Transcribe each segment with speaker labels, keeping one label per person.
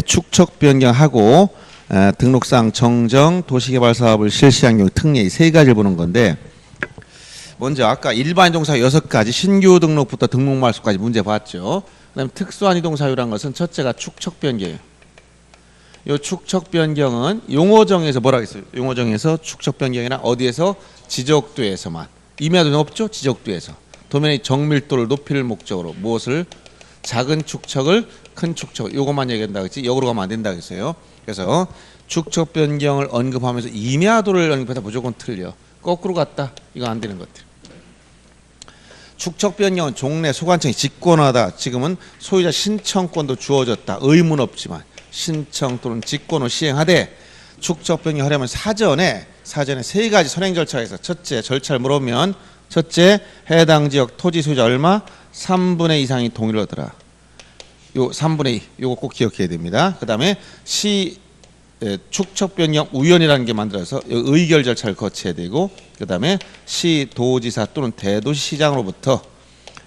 Speaker 1: 축척 변경하고 등록상 정정 도시개발 사업을 실시한 경우 특례 이 세 가지를 보는 건데, 먼저 아까 일반 이동사 6가지 신규 등록부터 등록 말소까지 문제 봤죠. 그다음에 특수한 이동사유란 것은 첫째가 축척 변경이에요. 이 축척 변경은 용어정에서 뭐라 했어요? 용어정에서 축척 변경이나 어디에서? 지적도에서만. 임야도는 없죠? 지적도에서. 도면의 정밀도를 높일 목적으로 무엇을? 작은 축척을 큰 축척, 요것만 얘기한다 그랬지 역으로 가면 안 된다 그랬어요. 그래서 축척 변경을 언급하면서 임야도를 언급해서 무조건 틀려. 거꾸로 갔다, 이거 안 되는 것들. 축척 변경은 종래 소관청이 직권하다. 지금은 소유자 신청권도 주어졌다. 의무는 없지만 신청 또는 직권을 시행하되, 축척 변경하려면 사전에 세 가지 선행 절차가 있어. 첫째, 절차를 물어보면 첫째, 해당 지역 토지 소유자 얼마? 3분의 2 이상이 동의를 하더라. 요 3분의 2 요거 꼭 기억해야 됩니다. 그 다음에 축척 변경 우연이라는 게 만들어서 의결 절차를 거쳐야 되고, 그 다음에 시도지사 또는 대도시장으로부터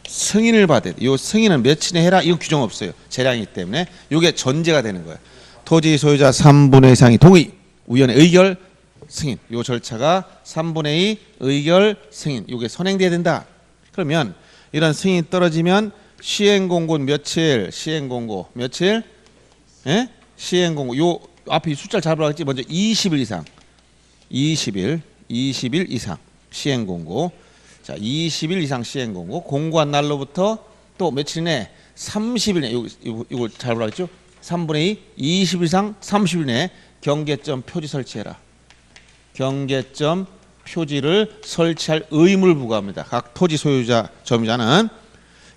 Speaker 1: 승인을 받아야 돼. 요 승인은 며칠에 해라 이거 규정 없어요. 재량이기 때문에 요게 전제가 되는 거예요. 토지 소유자 3분의 2 이상이 동의, 우연의 의결, 승인. 요 절차가 3분의 2 의결, 승인. 요게 선행돼야 된다. 그러면 이런 승인이 떨어지면 시행공고는 며칠? 시행공고 며칠? 예? 시행공고 요 앞에 숫자를 잘 보라겠지. 먼저 20일 이상. 20일 이상 시행공고. 자, 20일 이상 시행공고. 공고한 날로부터 또 며칠 내? 30일 내. 이거 잘 보라겠죠? 3분의 2 20일 이상 30일 내 경계점 표지 설치해라. 경계점 표지를 설치할 의무를 부과합니다. 각 토지 소유자 점유자는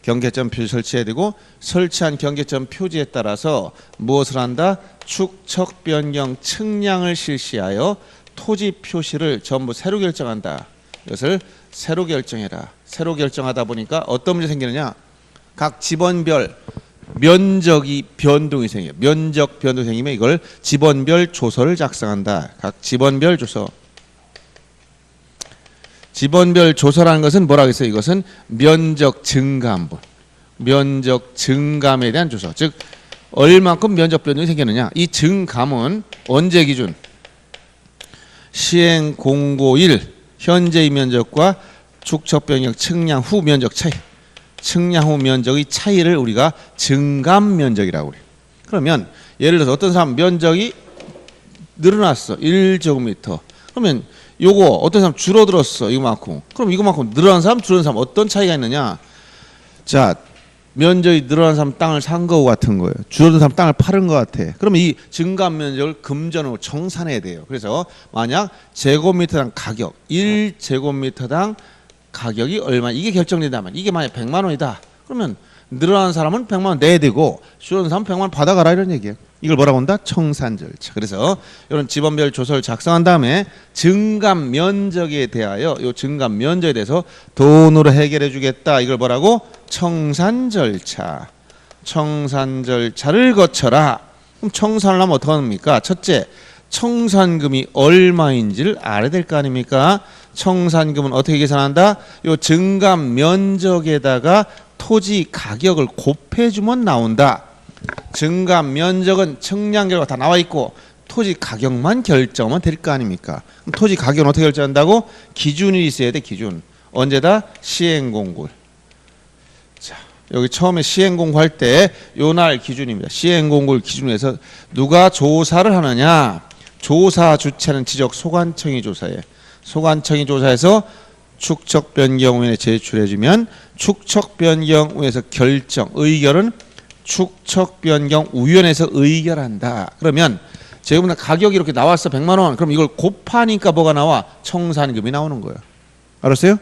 Speaker 1: 경계점 표지 설치해야 되고, 설치한 경계점 표지에 따라서 무엇을 한다? 축척 변경 측량을 실시하여 토지 표시를 전부 새로 결정한다. 이것을 새로 결정해라. 새로 결정하다 보니까 어떤 문제 생기느냐? 각 지번별 면적이 변동이 생겨요. 면적 변동이 생기면 이걸 지번별 조서를 작성한다. 각 지번별 조서. 지번별 조서라는 것은 뭐라고 했어요? 이것은 면적 증감분, 면적 증감에 대한 조서. 즉 얼만큼 면적 변동이 생겼느냐. 이 증감은 언제 기준? 시행 공고일 현재의 면적과 축척 변경 측량 후 면적 차이, 측량 후 면적의 차이를 우리가 증감 면적이라고 그래요. 그러면 예를 들어서 어떤 사람 면적이 늘어났어. 1제곱미터. 그러면 요거 어떤 사람 줄어들었어. 이거만큼. 그럼 이거만큼 늘어난 사람 줄어든 사람 어떤 차이가 있느냐. 자, 면적이 늘어난 사람 땅을 산 거 같은 거예요. 줄어든 사람 땅을 파는 거 같아. 그러면 이 증감 면적을 금전으로 청산해야 돼요. 그래서 만약 제곱미터당 가격 1제곱미터당 가격이 얼마, 이게 결정된다면, 이게 만약 100만 원이다. 그러면 늘어난 사람은 100만 원 내야 되고 줄어든 사람은 100만 원 받아가라 이런 얘기예요. 이걸 뭐라고 한다? 청산 절차. 그래서 이런 지번별 조서를 작성한 다음에 증감 면적에 대하여 이 증감 면적에 대해서 돈으로 해결해 주겠다. 이걸 뭐라고? 청산 절차. 청산 절차를 거쳐라. 그럼 청산을 하면 어떻게 합니까? 첫째, 청산금이 얼마인지를 알아야 될 거 아닙니까? 청산금은 어떻게 계산한다? 이 증감 면적에다가 토지 가격을 곱해주면 나온다. 증감 면적은 측량 결과 다 나와 있고 토지 가격만 결정하면 될 거 아닙니까? 그럼 토지 가격은 어떻게 결정한다고? 기준이 있어야 돼. 기준. 언제다? 시행공고. 자, 여기 처음에 시행공고할 때 요 날 기준입니다. 시행공고를 기준으로 해서 누가 조사를 하느냐? 조사 주체는 지적 소관청이 조사해. 소관청이 조사해서 축척 변경위원회에 제출해주면 축척 변경위원회에서 결정, 의결은 축척 변경 위원회에서 의결한다. 그러면 지금 가격이 이렇게 나왔어. 100만 원. 그럼 이걸 곱하니까 뭐가 나와? 청산금이 나오는 거예요. 알았어요?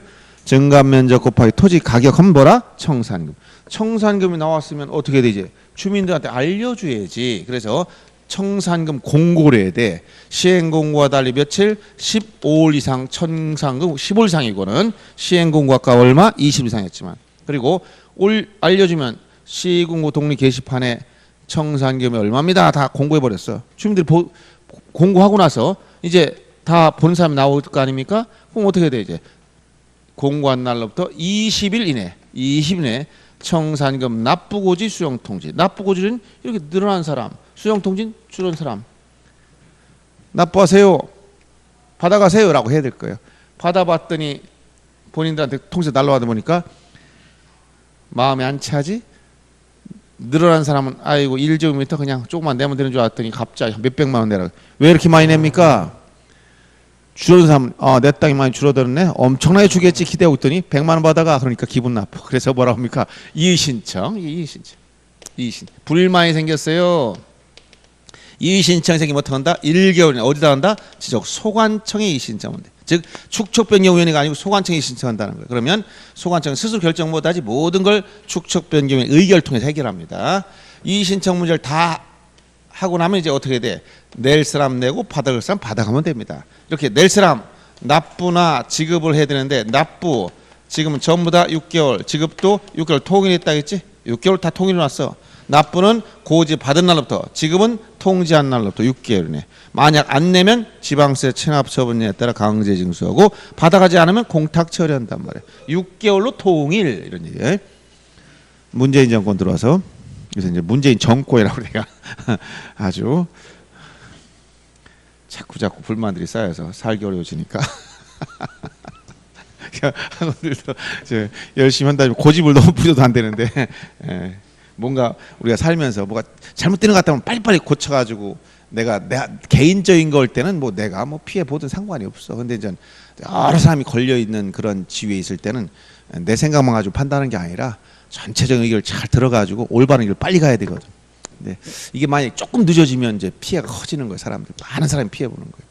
Speaker 1: 증감 면적 곱하기 토지 가격 하면 뭐라? 청산금. 청산금이 나왔으면 어떻게 되지? 주민들한테 알려줘야지. 그래서 청산금 공고를 해야 돼. 시행공고와 달리 며칠? 15일 이상 청산금 15일 이상이고는 시행공고 아까 얼마? 20일 이상이었지만. 그리고 알려주면 시공고 독립 게시판에 청산금이 얼마입니다. 다 공고해버렸어. 주민들이 공고하고 나서 이제 다 보는 사람이 나올 거 아닙니까? 그럼 어떻게 돼? 이제 공고한 날로부터 20일 이내 청산금 납부고지 수령통지. 납부고지는 이렇게 늘어난 사람 수령통진 주는 사람 납부하세요, 받아가세요 라고 해야 될 거예요. 받아봤더니 본인들한테 통지서 날라와다 보니까 마음이 안 차지. 늘어난 사람은 아이고 1제곱미터 그냥 조금만 내면 되는 줄 알았더니 갑자기 몇백만 원 내라. 왜 이렇게 많이 냅니까? 줄어든 사람은 내 땅이 많이 줄어들었네, 엄청나게 주겠지 기대하고 있더니 100만 원 받아가. 그러니까 기분 나빠. 그래서 뭐라고 합니까? 이의신청. 이의신청. 불만이 생겼어요. 이의신청이 생기면 어떡한다? 1개월이나 어디다 한다? 지적 소관청에 이의신청하면 돼. 즉 축척변경위원회가 아니고 소관청이 신청한다는 거예요. 그러면 소관청은 스스로 결정 못하지 모든 걸 축척변경위원회 의결을 통해서 해결합니다. 이의신청 문제를 다 하고 나면 이제 어떻게 돼? 낼 사람 내고 받아갈 사람 받아가면 됩니다. 이렇게 낼 사람 납부나 지급을 해야 되는데, 납부 지금은 전부 다 6개월, 지급도 6개월 통일했다겠지? 6개월 다 통일해놨어. 납부는 고지 받은 날로부터, 지급은 통지한 날로부터 6개월이네. 만약 안 내면 지방세 체납 처분에 따라 강제 징수하고, 받아가지 않으면 공탁 처리한단 말이에요. 6개월로 통일, 이런 얘기예요. 문재인 정권 들어와서, 그래서 이제 문재인 정권이라고 내가 아주 자꾸 불만들이 쌓여서 살기 어려워지니까 학원들도 열심히 한다면 고집을 너무 부려도 안 되는데, 뭔가 우리가 살면서 뭐가 잘못되는 것 같다면 빨리빨리 고쳐가지고, 내가 개인적인 걸 때는 뭐 내가 뭐 피해 보든 상관이 없어. 근데 이제 여러 사람이 걸려 있는 그런 지위에 있을 때는 내 생각만 가지고 판단하는 게 아니라 전체적인 의견을 잘 들어가지고 올바른 길을 빨리 가야 되거든. 근데 이게 만약 조금 늦어지면 이제 피해가 커지는 거예요. 사람들 많은 사람이 피해 보는 거예요.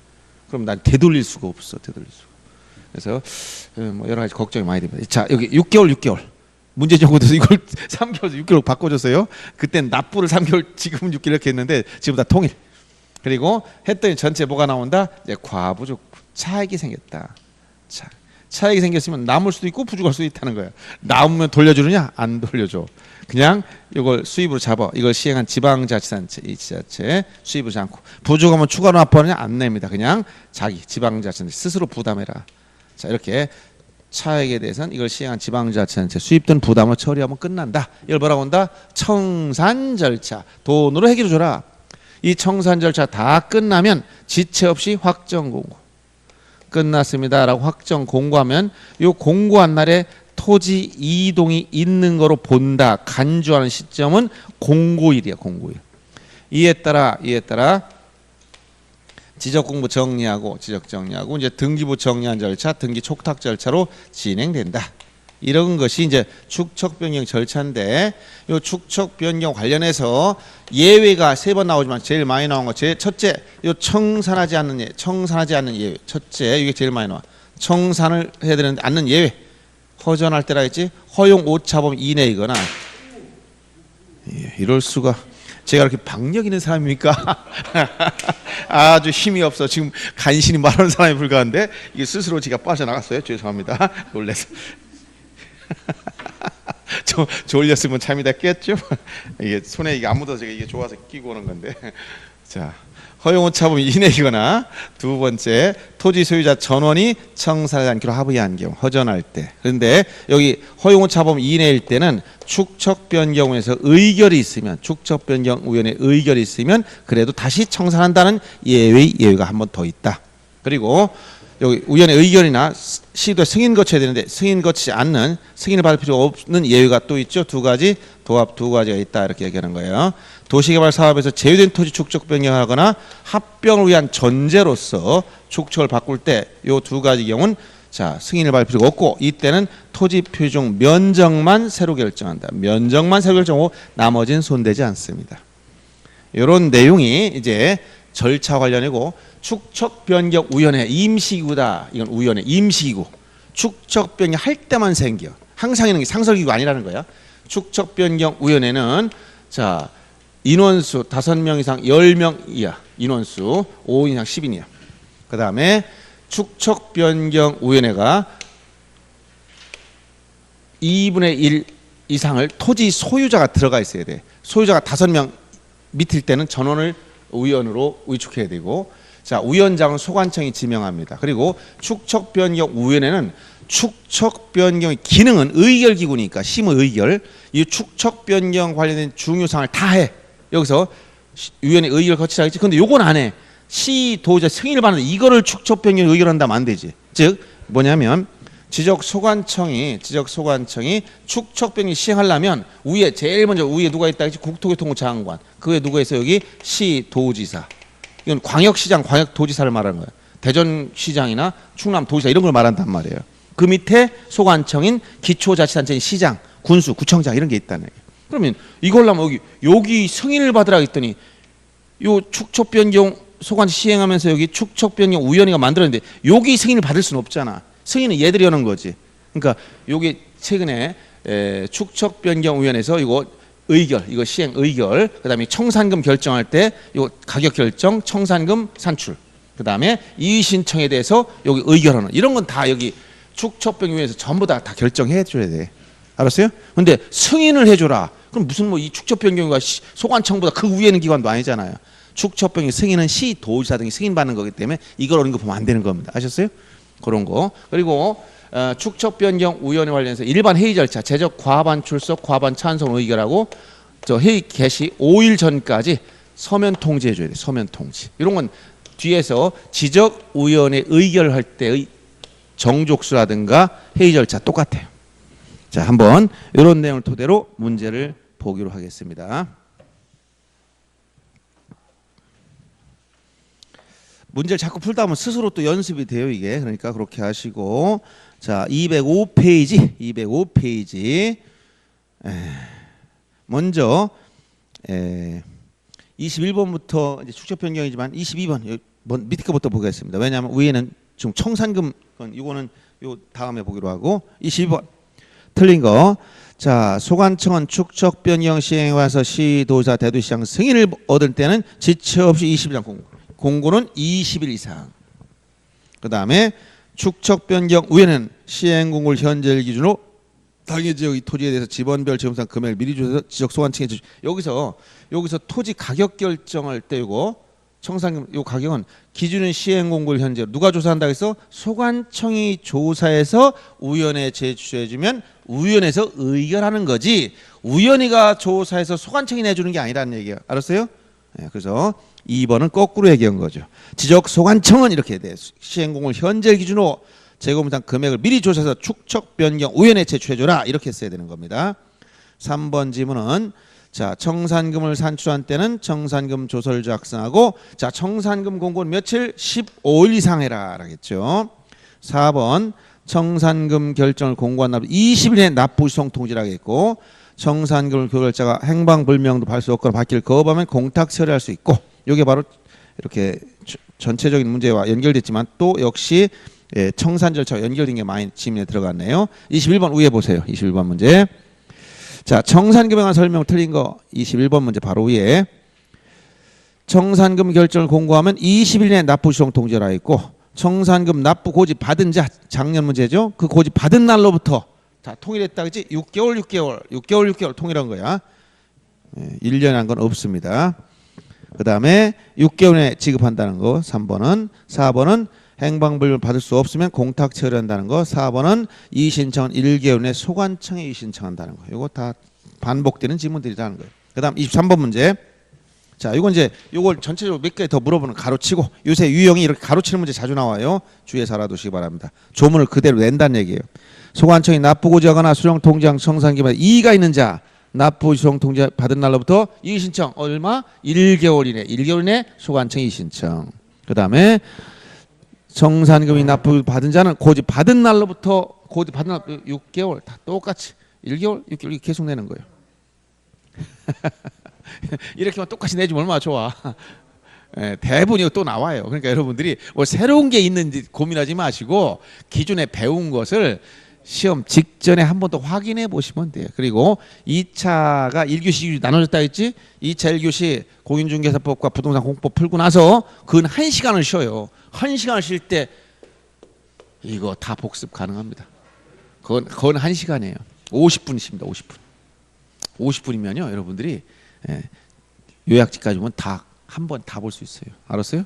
Speaker 1: 그럼 난 되돌릴 수가 없어. 되돌릴 수가. 그래서 뭐 여러 가지 걱정이 많이 됩니다. 자, 여기 6개월. 문재인 정부에서 이걸 3개월에서 6개월 바꿔줬어요. 그땐 납부를 3개월, 지금은 6개월 이렇게 했는데 지금 다 통일. 그리고 했더니 전체 뭐가 나온다? 이제 과부족 차익이 생겼다. 차익이 생겼으면 남을 수도 있고 부족할 수도 있다는 거야. 남으면 돌려주느냐? 안 돌려줘. 그냥 이걸 수입으로 잡아. 이걸 시행한 지방자치단체, 이 지자체 수입을 하지 않고, 부족하면 추가로 납부하느냐? 안 냅니다. 그냥 자기 지방자치단체 스스로 부담해라. 자, 이렇게 차액에 대해서는 이걸 시행한 지방자치단체 수입 등 부담을 처리하면 끝난다. 이걸 뭐라고 한다? 청산 절차. 돈으로 해결해 줘라. 이 청산 절차 다 끝나면 지체 없이 확정 공고. 끝났습니다 라고 확정 공고하면, 요 공고한 날에 토지 이동이 있는 거로 본다. 간주하는 시점은 공고일이야. 공고일. 이에 따라 지적공부 정리하고, 이제 등기부 정리한 절차, 등기 촉탁 절차로 진행된다. 이런 것이 이제 축척 변경 절차인데, 요 축척 변경 관련해서 예외가 3번 나오지만 제일 많이 나온 거, 첫째, 요 청산하지 않는 예외. 첫째, 이게 제일 많이 나와. 청산을 해야 되는데 않는 예외. 허전할 때라 했지. 허용 오차범위 이내이거나. 이럴 수가. 제가 이렇게 박력 있는 사람입니까? 아주 힘이 없어. 지금 간신히 말하는 사람이 불과한데 이게 스스로 지가 빠져나갔어요. 죄송합니다. 놀래서. 졸렸으면 잠이 다 깼죠. 이게 손에 이게 안 묻어서 제가 이게 좋아서 끼고 오는 건데. 자, 허용오차범위 이내이거나, 두 번째, 토지 소유자 전원이 청산하지 않기로 합의한 경우, 허전할 때. 그런데 여기 허용오차범위 이내일 때는 축척변경위원회에서 의결이 있으면, 축척변경위원회 의결이 있으면 그래도 다시 청산한다는 예외가 한 번 더 있다. 그리고 여기 위원회 의결이나 시도 승인 거쳐야 되는데 승인 거치지 않는, 승인을 받을 필요가 없는 예외가 또 있죠. 두 가지, 도합 두 가지가 있다. 이렇게 얘기하는 거예요. 도시개발 사업에서 제외된 토지 축척 변경하거나 합병을 위한 전제로서 축척을 바꿀 때 요 두 가지 경우는 자, 승인을 받을 필요가 없고, 이때는 토지 표준 면적만 새로 결정한다. 면적만 새로 결정하고 나머지는 손대지 않습니다. 이런 내용이 이제 절차 관련이고, 축척변경위원회 임시기구다. 이건 위원회 임시기구. 축척변경 할 때만 생겨. 항상 있는 게 상설기구 아니라는 거야. 축척변경위원회는 자, 인원수 5명 이상 10명 이하, 인원수 5인 이상 10인 이하. 그 다음에 축척변경위원회가 2분의 1 이상을 토지 소유자가 들어가 있어야 돼. 소유자가 5명 밑일 때는 전원을 위원으로 위촉해야 되고, 자, 위원장은 소관청이 지명합니다. 그리고 축척변경위원회는 축척변경의 기능은 의결기구니까 심의 의결, 이 축척변경 관련된 중요사항을 다 해. 여기서 위원회 의결 거치라 했지. 근데 요건 안 해. 시 도지사 승인을 받는 이거를 축척 변경 의결한다면 안 되지. 즉 뭐냐면 지적 소관청이 축척 변경 시행하려면 위에 제일 먼저 위에 누가 있다 했지? 국토교통부 장관. 그 위에 누가 있어? 여기 시 도지사. 이건 광역시장, 광역도지사를 말하는 거야. 대전시장이나 충남도지사 이런 걸 말한단 말이에요. 그 밑에 소관청인 기초자치단체인 시장, 군수, 구청장 이런 게 있다는 얘기예요. 그러면 이걸 하면 여기 승인을 받으라 했더니 요 축척 변경 소관 시행하면서 여기 축척 변경 위원회가 만들었는데 여기 승인을 받을 수는 없잖아. 승인은 얘들이 하는 거지. 그러니까 여기 최근에 축척 변경 위원회에서 이거 의결, 이거 시행 의결, 그다음에 청산금 결정할 때 이거 가격 결정, 청산금 산출, 그다음에 이의 신청에 대해서 여기 의결하는 이런 건 다 여기 축척 변경 위원회에서 전부 다 결정해 줘야 돼. 알았어요? 근데 승인을 해줘라. 그럼 무슨 뭐 이 축척 변경과 소관청보다 그 위에는 기관도 아니잖아요. 축척 변경 승인은 시 도지사 등이 승인 받는 거기 때문에 이걸 어린 거 보면 안 되는 겁니다. 아셨어요? 그런 거. 그리고 축척 변경 위원회 관련해서 일반 회의 절차, 제적 과반 출석, 과반 찬성 의결하고 저 회의 개시 5일 전까지 서면 통지해 줘야 돼. 서면 통지. 이런 건 뒤에서 지적 위원회 의결할 때의 정족수라든가 회의 절차 똑같아요. 자, 한번 이런 내용을 토대로 문제를 보기로 하겠습니다. 문제를 자꾸 풀다 보면 스스로 또 연습이 돼요, 이게. 그러니까 그렇게 하시고, 자, 205페이지. 먼저 21번부터 이제 축척 변경이지만 22번 밑에 거부터 보겠습니다. 왜냐하면 위에는 지금 청산금 이거는 요 다음에 보기로 하고 22번 틀린 거. 자, 소관청은 축척 변경 시행에 와서 시도지사 대도시장 승인을 얻을 때는 지체 없이 20일 공고는 20일 이상. 그 다음에 축척 변경 위원회는 시행 공고를 현재를 기준으로 당해 지역의 토지에 대해서 지번별 지원상 금액을 미리 줘서 지적 소관청에 주시. 여기서 토지 가격 결정할 때 이거 청산금 요 가격은 기준은 시행 공고를 현재로 누가 조사한다고 해서 소관청이 조사해서 위원회에 제출해 주면 위원회에서 의결하는 거지. 위원회가 조사해서 소관청이 내주는 게 아니라는 얘기예요. 알았어요? 네, 그래서 2번은 거꾸로 얘기한 거죠. 지적 소관청은 이렇게 돼. 시행 공고를 현재 기준으로 재고무상 금액을 미리 조사해서 축척 변경 위원회에 제출해 줘라. 이렇게 써야 되는 겁니다. 3번 지문은 자, 청산금을 산출한 때는 청산금 조서를 작성하고 자, 청산금 공고는 며칠? 15일 이상 해라 라겠죠. 4번 청산금 결정을 공고한 날 20일 내 납부 수송 통지라겠고 청산금을 교결자가 행방불명도 발 수 없거나 받기를 거부하면 공탁 처리할 수 있고 이게 바로 이렇게 전체적인 문제와 연결됐지만 또 역시 청산 절차와 연결된 게 많이 지문에 들어갔네요. 21번 위에 보세요. 21번 문제. 자, 청산금에 관한 설명 틀린 거 21번 문제 바로 위에 청산금 결정을 공고하면 20일 내에 납부 수송 통지라 있고 청산금 납부 고지 받은 자 작년 문제죠. 그 고지 받은 날로부터 다 통일했다 그지? 6개월 통일한 거야. 1년에 한 건 없습니다. 그 다음에 6개월 내에 지급한다는 거 3번은 4번은 행방불명 받을 수 없으면 공탁 처리한다는 거 4번은 이의신청은 1개월 내에 소관청에 이의신청한다는 거. 이거 다 반복되는 지문들이라는 거예요. 그 다음 23번 문제. 자, 이건 이제 이걸 전체적으로 몇 개 더 물어보는 가로치고 요새 유형이 이렇게 가로치는 문제 자주 나와요. 주의해서 알아두시기 바랍니다. 조문을 그대로 낸다는 얘기예요. 소관청이 납부고지하거나 수령통지한 청산기간에 이의가 있는 자 납부 수령통지 받은 날로부터 이의신청 얼마? 1개월 이내 1개월 이내 소관청 이의신청. 그 다음에 청산금이 납부 받은 자는 고지 받은 날로부터 고지 받은 날 6개월 다 똑같이 1개월 6개월 이렇게 계속 내는 거예요. 이렇게만 똑같이 내주면 얼마나 좋아. 대부분이 또 나와요. 그러니까 여러분들이 뭐 새로운 게 있는지 고민하지 마시고 기존에 배운 것을 시험 직전에 한 번 더 확인해 보시면 돼요. 그리고 2차가 1교시 나눠졌다 했지? 2차 1교시 공인중개사법과 부동산 공법 풀고 나서 근 1시간을 쉬어요. 1시간을 쉴 때 이거 다 복습 가능합니다. 그건 1시간이에요. 50분이십니다. 50분. 50분이면요. 여러분들이 요약지까지 보면 다 한 번 다 볼 수 있어요. 알았어요?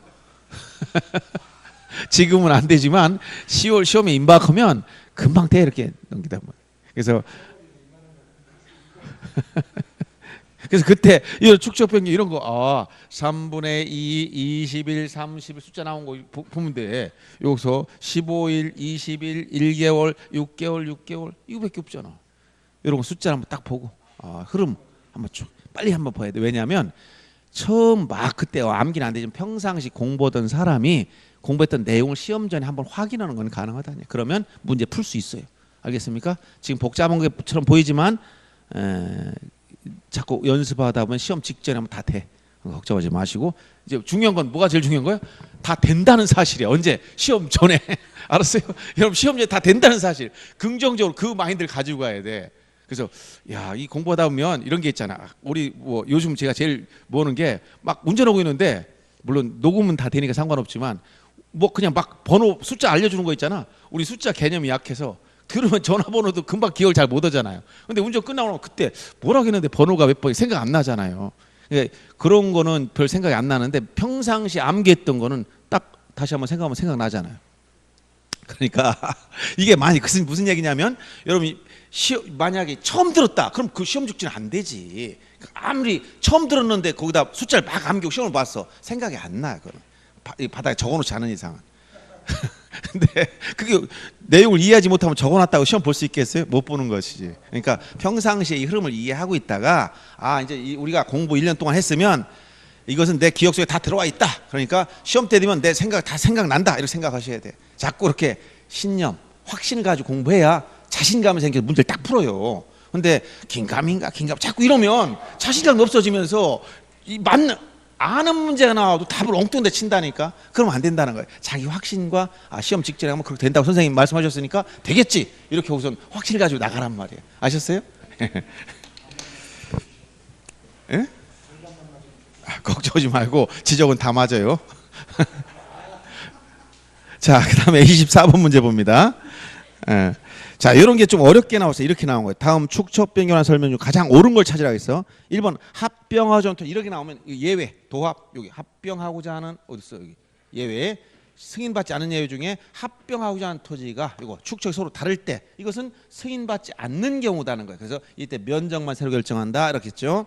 Speaker 1: 지금은 안 되지만 10월 시험에 임박하면 금방 돼 이렇게 넘기다 보면. 그래서 그래서 그때 이런 축적 변경 이런 거 3분의 2, 20일, 30일 숫자 나온 거 보면 돼. 여기서 15일, 20일, 1개월, 6개월 이거밖에 없잖아. 이런 거 숫자 한번 딱 보고 흐름 한번 쭉 빨리 한번 봐야 돼. 왜냐하면 처음 막 그때 암기는 안 되지만 평상시 공부하던 사람이 공부했던 내용을 시험 전에 한번 확인하는 건 가능하다. 그러면 문제 풀 수 있어요. 알겠습니까? 지금 복잡한 것처럼 보이지만 자꾸 연습하다 보면 시험 직전에 하면 다 돼. 걱정하지 마시고 이제 중요한 건 뭐가 제일 중요한 거예요? 다 된다는 사실이에요. 언제? 시험 전에. 알았어요? 여러분 시험 전에 다 된다는 사실. 긍정적으로 그 마인드를 가지고 가야 돼. 그래서 이 공부하다 보면 이런 게 있잖아. 우리 뭐 요즘 제가 제일 모르는 게 막 운전하고 있는데 물론 녹음은 다 되니까 상관없지만 뭐 그냥 막 번호 숫자 알려주는 거 있잖아. 우리 숫자 개념이 약해서 그러면 전화번호도 금방 기억을 잘 못 하잖아요. 근데 운전 끝나고 나면 그때 뭐라고 했는데 번호가 몇 번이 생각 안 나잖아요. 그러니까 그런 거는 별 생각이 안 나는데 평상시 암기했던 거는 딱 다시 한번 생각하면 생각나잖아요. 그러니까 이게 무슨 얘기냐면 여러분이 만약에 처음 들었다 그럼 그 시험 직전에 안 되지. 아무리 처음 들었는데 거기다 숫자를 막 암기고 시험을 봤어 생각이 안 나. 그거는 바닥에 적어놓지 않은 이상은. 근데 그게 내용을 이해하지 못하면 적어놨다고 시험 볼 수 있겠어요? 못 보는 것이지. 그러니까 평상시에 이 흐름을 이해하고 있다가 이제 우리가 공부 1년 동안 했으면 이것은 내 기억 속에 다 들어와 있다. 그러니까 시험 때 되면 내 생각 다 생각난다 이렇게 생각하셔야 돼. 자꾸 이렇게 신념, 확신을 가지고 공부해야 자신감이 생겨서 문제를 딱 풀어요. 근데 긴가민가 자꾸 이러면 자신감이 없어지면서 아는 문제가 나와도 답을 엉뚱한 데 친다니까. 그러면 안 된다는 거예요. 자기 확신과 시험 직전에 하면 그렇게 된다고 선생님 말씀하셨으니까 되겠지 이렇게 우선 확신을 가지고 나가란 말이에요. 아셨어요? 예? 걱정하지 말고 지적은 다 맞아요. 자, 그 다음에 24번 문제 봅니다. 자, 이런 게 좀 어렵게 나왔어요. 이렇게 나온 거예요. 다음 축척 변경한 설명 중 가장 옳은 걸 찾으라고 했어. 1번 합병하고자 하는 이렇게 나오면 예외 도합 여기 합병하고자 하는 어디 있어 여기 예외 승인받지 않은 예외 중에 합병하고자 하는 토지가 이거 축척이 서로 다를 때 이것은 승인받지 않는 경우다는 거예요. 그래서 이때 면적만 새로 결정한다 이렇게 했죠.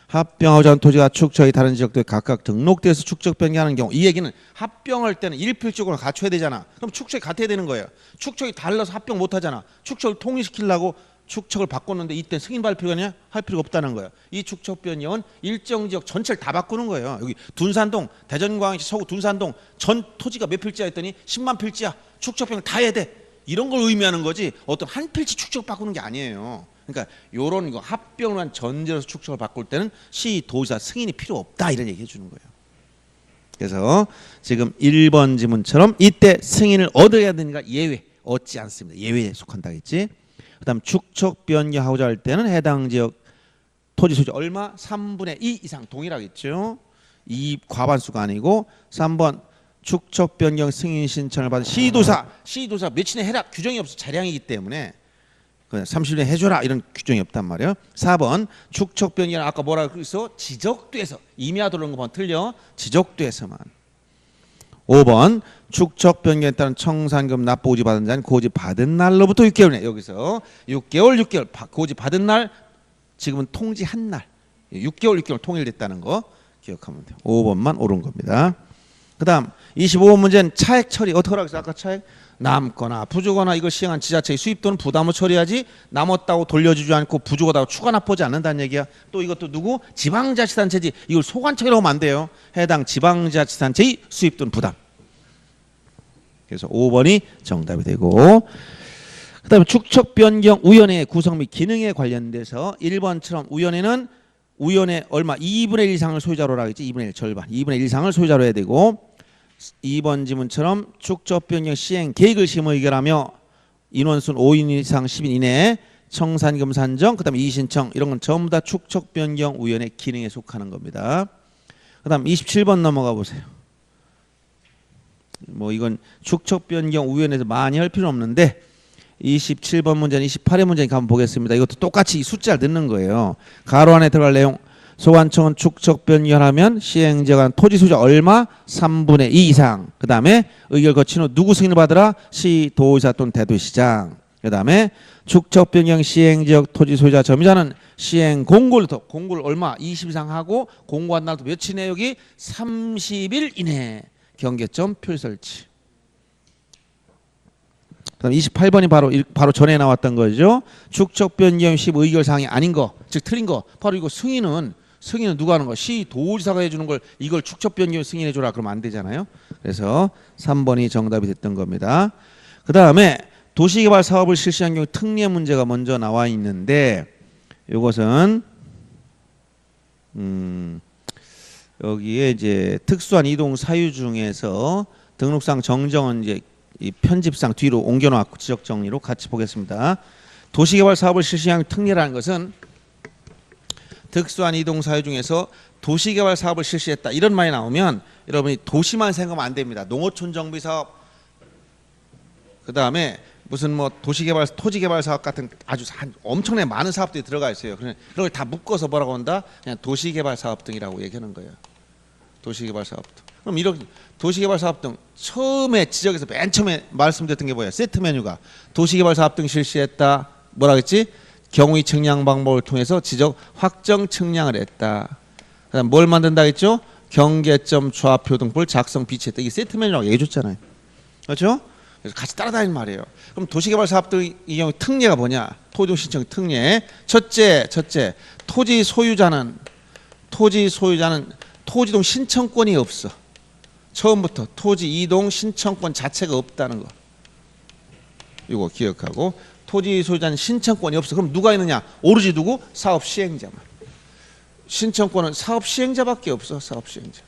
Speaker 1: 합병하고자 하는 토지가 축척이 다른 지역도에 각각 등록돼서 축척 변경하는 경우 이 얘기는 합병할 때는 일필적으로 갖춰야 되잖아. 그럼 축척이 같아야 되는 거예요. 축척이 달라서 합병 못하잖아. 축척을 통일시키려고 축척을 바꿨는데 이때 승인받을 필요가 할 필요가 없다는 거예요. 이 축척 변경은 일정 지역 전체를 다 바꾸는 거예요. 여기 둔산동 대전광역시 서구 둔산동 전 토지가 몇 필지야 했더니 10만 필지야. 축척 변경 다 해야 돼. 이런 걸 의미하는 거지 어떤 한 필지 축척 바꾸는 게 아니에요. 그러니까 요런 거 합병을 한 전제로서 축척을 바꿀 때는 시도지사 승인이 필요 없다 이런 얘기 해주는 거예요. 그래서 지금 1번 지문처럼 이때 승인을 얻어야 되니까 예외 얻지 않습니다. 예외에 속한다 했지. 그 다음 축척 변경하고자 할 때는 해당 지역 토지 소지 얼마? 3분의 2 이상 동일하겠죠. 이 과반수가 아니고 3번 축척 변경 승인 신청을 받은 시도사 며칠에 해라 규정이 없어 차량이기 때문에 30년 해줘라 이런 규정이 없단 말이에요. 4번 축척 변경은 아까 뭐라고 그랬어? 지적돼서 임야 들어오는 거 보면 틀려. 지적돼서만. 5번 축척 변경에 따른 청산금 납부고지 받은 자는 고지 받은 날로부터 6개월이네. 여기서 6개월 고지 받은 날 지금은 통지한 날 6개월 통일됐다는 거 기억하면 돼요. 5번만 옳은 겁니다. 그 다음 25번 문제는 차액 처리 어떻게 하라고 했어요? 아까 차액 남거나 부주거나 이걸 시행한 지자체의 수입 또는 부담을 처리하지 남았다고 돌려주지 않고 부주거다고 추가 납부하지 않는다는 얘기야. 또 이것도 누구? 지방자치단체지. 이걸 소관청이라고 하면 안 돼요. 해당 지방자치단체의 수입 또는 부담. 그래서 5번이 정답이 되고 그 다음에 축척 변경 우연의 구성 및 기능에 관련돼서 1번처럼 우연의 얼마 2분의 1 이상을 소유자로 하겠지. 2분의 1 절반 2분의 1 이상을 소유자로 해야 되고 2번 지문처럼 축척 변경 시행 계획을 심의 의결하며 인원수는 5인 이상 10인 이내에 청산금 산정 그 다음에 이의신청 이런 건 전부 다 축척 변경 우연의 기능에 속하는 겁니다. 그 다음 27번 넘어가 보세요. 뭐 이건 축척 변경 우연에서 많이 할 필요는 없는데 27번 문제는 28의 문제니까 한번 보겠습니다. 이것도 똑같이 이 숫자를 넣는 거예요. 가로 안에 들어갈 내용 소관청은 축척 변경하면 시행자가 토지 소유자 얼마? 3분의 2 이상. 그 다음에 의결 거친 후 누구 승인을 받으라? 시도의사 또는 대도시장. 그 다음에 축척 변경 시행지역 토지 소유자 점유자는 시행 공고를 얼마 20 이상 하고 공고한 날부터 며칠이네 여기 30일 이내 경계점 표시 설치. 그다음 28번이 바로 전에 나왔던 거죠. 축척 변경 시 의결 사항이 아닌 거, 즉 틀린 거. 바로 이거 승인은 누가 하는 거? 시도지사가 해주는 걸 이걸 축척 변경 승인해 줘라 그러면 안 되잖아요. 그래서 3번이 정답이 됐던 겁니다. 그다음에 도시개발 사업을 실시한 경우 특례 문제가 먼저 나와 있는데 이것은 여기에 이제 특수한 이동 사유 중에서 등록상 정정은 이제 이 편집상 뒤로 옮겨놓았고 지적 정리로 같이 보겠습니다. 도시개발 사업을 실시한 특례라는 것은 특수한 이동 사유 중에서 도시개발 사업을 실시했다 이런 말이 나오면 여러분이 도시만 생각하면 안 됩니다. 농어촌 정비 사업, 그 다음에 무슨 뭐 도시개발, 토지개발 사업 같은 아주 엄청나게 많은 사업들이 들어가 있어요. 그런 걸 다 묶어서 뭐라고 한다? 그냥 도시개발 사업 등이라고 얘기하는 거예요. 도시개발 사업 등. 그럼 이런 도시개발 사업 등 처음에 지적에서 맨 처음에 말씀드렸던 게 뭐예요? 세트 메뉴가 도시개발 사업 등 실시했다. 뭐라 그랬지? 경우의 측량 방법을 통해서 지적 확정 측량을 했다. 그다음 뭘 만든다 했죠? 경계점 좌표 등볼 작성 비치했다. 이게 세트 메뉴라고 얘기해 줬잖아요. 그렇죠? 그래서 같이 따라다니는 말이에요. 그럼 도시개발 사업 등 이 경우 특례가 뭐냐? 토지동 신청 특례. 첫째 토지 소유자는 토지동 신청권이 없어. 처음부터 토지 이동 신청권 자체가 없다는 거. 이거 기억하고 토지 소유자는 신청권이 없어. 그럼 누가 있느냐? 오로지 누구? 사업 시행자만. 신청권은 사업 시행자밖에 없어. 사업 시행자.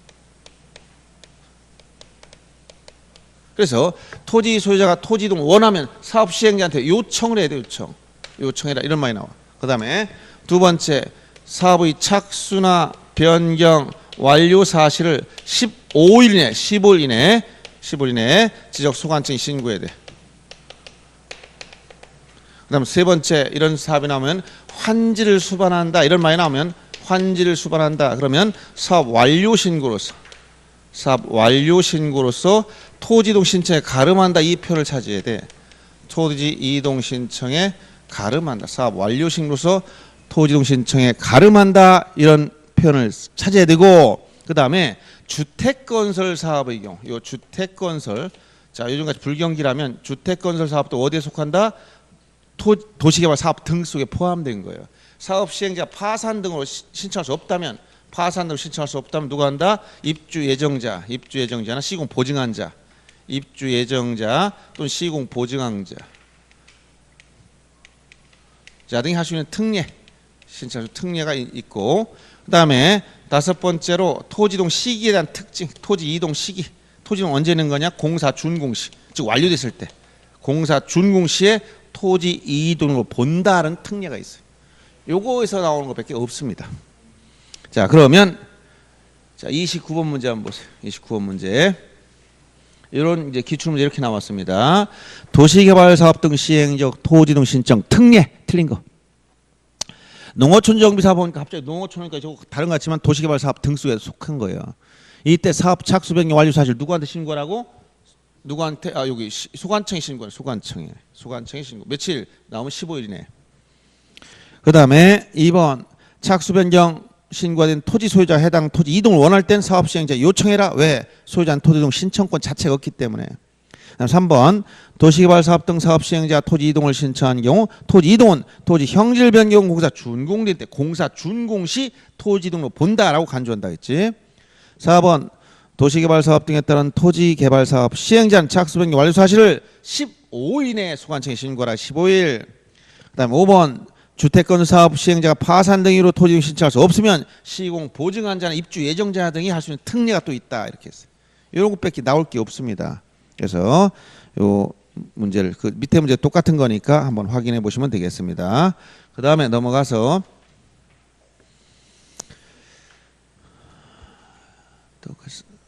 Speaker 1: 그래서 토지 소유자가 토지 이동 원하면 사업 시행자한테 요청을 해야 돼. 요청해라 이런 말이 나와. 그 다음에 두 번째 사업의 착수나 변경 완료 사실을 15일 이내 지적 소관청에 신고해야 돼. 그다음 세 번째 이런 사업이 나오면 환지를 수반한다 이런 말이 나오면 환지를 수반한다 그러면 사업 완료 신고로서 토지 이동 신청에 가름한다 이 표를 찾아야 돼. 토지 이동 신청에 가름한다. 사업 완료 신고로서 토지 이동 신청에 가름한다 이런 표현을 찾아야 되고 그다음에 주택건설 사업의 경우 이 주택건설 자 요즘같이 불경기라면 주택건설 사업도 어디에 속한다? 도시개발 사업 등 속에 포함된 거예요. 사업 시행자 파산 등으로 신청할 수 없다면 누가 한다? 입주 예정자나 시공 보증한 자, 입주 예정자 또는 시공 보증한 자 등이 할 수 있는 특례 신청 특례가 있고 그다음에 다섯 번째로 토지이동 시기에 대한 특징 토지 이동 시기 토지이동 언제 는 거냐? 공사 준공시 즉 완료됐을 때 공사 준공시에 토지 이동으로 본다는 특례가 있어요. 요거에서 나오는 것밖에 없습니다. 자 그러면 자 29번 문제 한번 보세요. 29번 문제 이런 이제 기출 문제 이렇게 나왔습니다. 도시개발 사업 등 시행적 토지이동 신청 특례 틀린 거. 농어촌 정비 사업 보니까 갑자기 농어촌이니까 저거 다른 것 같지만 도시개발 사업 등 속에 속한 거예요. 이때 사업 착수 변경 완료 사실 누구한테 신고라고? 누구한테? 아 여기 소관청에 신고해. 소관청에 신고. 며칠 나오면 15일 이내. 그 다음에 2번 착수 변경 신고가 된 토지 소유자 해당 토지 이동을 원할 땐 사업 시행자 요청해라. 왜? 소유자는 토지 이동 신청권 자체가 없기 때문에. 3번 도시개발 사업 등 사업 시행자 토지 이동을 신청한 경우 토지 이동은 토지 형질 변경 공사 준공될 때 공사 준공 시 토지 이동으로 본다라고 간주한다 했지. 4번 도시개발 사업 등에 따른 토지 개발 사업 시행자는 착수 변경 완료 사실을 15일 이내에 소관청에 신고하라. 15일. 그다음에 5번 주택건설 사업 시행자가 파산 등 이유로 토지 이동 신청할 수 없으면 시공 보증한 자나 입주 예정자 등이 할 수 있는 특례가 또 있다 이렇게 했어요. 이런 것밖에 나올 게 없습니다. 그래서 요 문제를 그 밑에 문제 똑같은 거니까 한번 확인해 보시면 되겠습니다. 그 다음에 넘어가서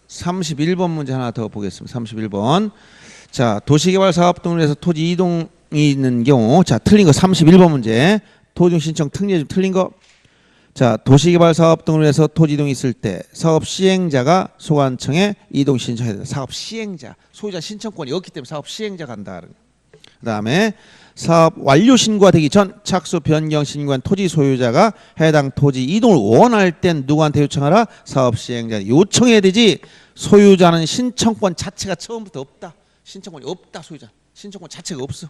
Speaker 1: 31번 문제 하나 더 보겠습니다. 31번. 자, 도시개발 사업 등을 해서 토지 이동이 있는 경우 자 틀린 거 31번 문제 토지 신청 특례 좀 틀린 거. 자, 도시개발 사업 등을 해서 토지 이동이 있을 때 사업 시행자가 소관청에 이동 신청해야 된다. 사업 시행자, 소유자 신청권이 없기 때문에 사업 시행자가 한다. 그 다음에 사업 완료 신고되기 전 착수 변경 신고한 토지 소유자가 해당 토지 이동을 원할 땐 누구한테 요청하라? 사업 시행자한테 요청해야 되지. 소유자는 신청권 자체가 처음부터 없다. 신청권이 없다. 소유자 신청권 자체가 없어.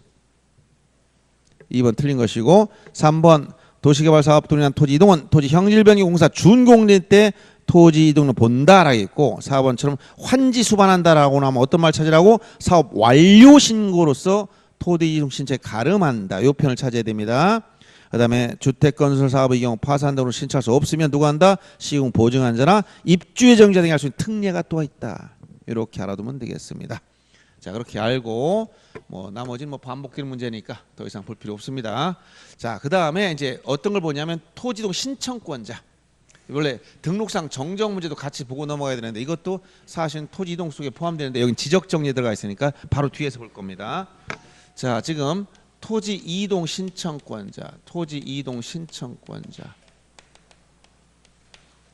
Speaker 1: 2번 틀린 것이고 3번 도시개발사업 동일한 토지 이동은 토지 형질변경 공사 준공된 때 토지 이동을 본다라고 했고 4번처럼 환지 수반한다라고 하면 어떤 말 찾으라고? 사업 완료 신고로서 토지 이동 신청에 가름한다. 이 표현을 찾아야 됩니다. 그 다음에 주택건설 사업의 경우 파산등으로 신청할 수 없으면 누가 한다? 시공 보증한 자나 입주 예정자 등이 할 수 있는 특례가 또 있다. 이렇게 알아두면 되겠습니다. 자, 그렇게 알고 뭐 나머지는 뭐 반복되는 문제니까 더 이상 볼 필요 없습니다. 자, 그 다음에 이제 어떤 걸 보냐면 토지동 신청권자. 원래 등록상 정정 문제도 같이 보고 넘어가야 되는데 이것도 사실은 토지 이동 속에 포함되는데 여기 지적 정리에 들어가 있으니까 바로 뒤에서 볼 겁니다. 자, 지금 토지 이동 신청권자, 토지 이동 신청권자.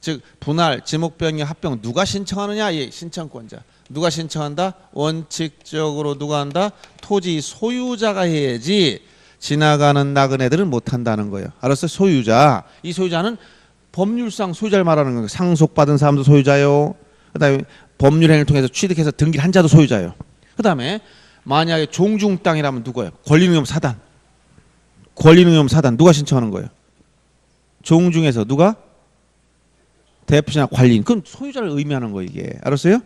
Speaker 1: 즉 분할, 지목 변경, 합병 누가 신청하느냐? 예, 신청권자. 누가 신청한다? 원칙적으로 누가 한다? 토지 소유자가 해야지 지나가는 나그네들은 못 한다는 거예요. 알았어요? 소유자. 이 소유자는 법률상 소유자를 말하는 거예요. 상속받은 사람도 소유자요. 그다음에 법률 행위를 통해서 취득해서 등기를 한 자도 소유자요. 그다음에 만약에 종중 땅이라면 누구예요? 권리능용 사단. 권리능용 사단 누가 신청하는 거예요? 종중에서 누가? 대표자나 관리인. 그럼 소유자를 의미하는 거예요, 이게. 알았어요?